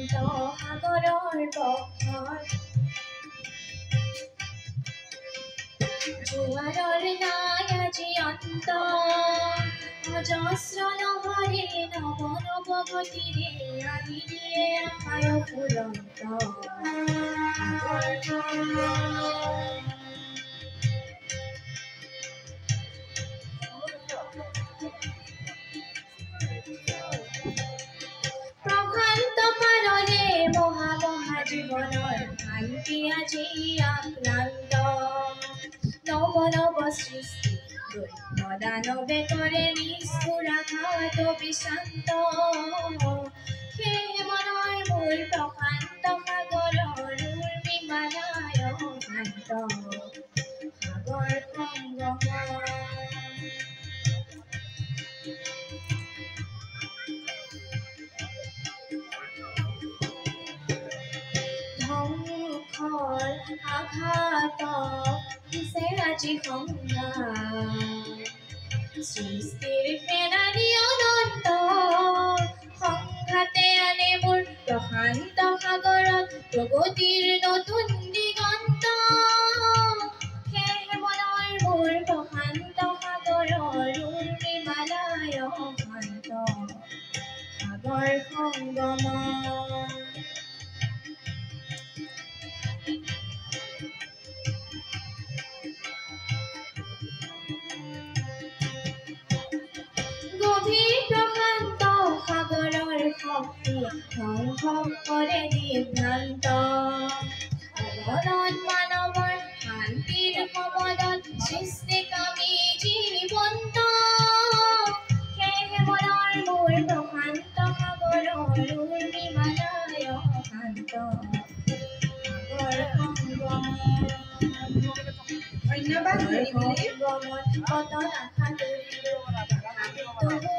সাগৰৰ পথত জোৱাৰৰ নাই আজি অন্ত অজস্ৰ লহৰে নৱ নৱ গতিৰে আনি দিয়ে আশাৰ ফুৰন্ত প্ৰশান্ত পাৰৰে মহা মহা জীৱনৰ শান্তি আজি আক্ৰান্ত নৱ নৱ সৃষ্টি দানৱে কৰে নিষ্ঠুৰ আঘাত বিশান্ত সেয়ে মনৰ মূল প্ৰশান্ত সাগৰৰ উৰ্মিমালায় শান্ত সাগৰ সংগম ধ্বংসৰ আঘাত দিছে আজি সংঘাত সৃষ্টিৰ প্ৰেৰণী অনন্ত সংঘাতে আনে মোৰ প্ৰশান্ত সাগৰত প্ৰগতিৰ নতুন দিগন্ত সেয়েহে মনৰ মোৰ প্ৰশান্ত সাগৰৰ উৰ্মিমালায় শান্ত সাগৰ সংগম গভীৰ প্ৰশান্ত সাগৰৰ শক্তি ধ্বংস কৰে বিভ্ৰান্ত অৱনত মানৱৰ শান্তিৰ সমাদত সৃষ্টিকামী জীৱন্ত সেয়েহে মনৰ মোৰ প্ৰশান্ত সাগৰৰ উৰ্মিমালায় শান্ত সাগৰ সংগম ধন্যবাদ পতন আশা কৰিলো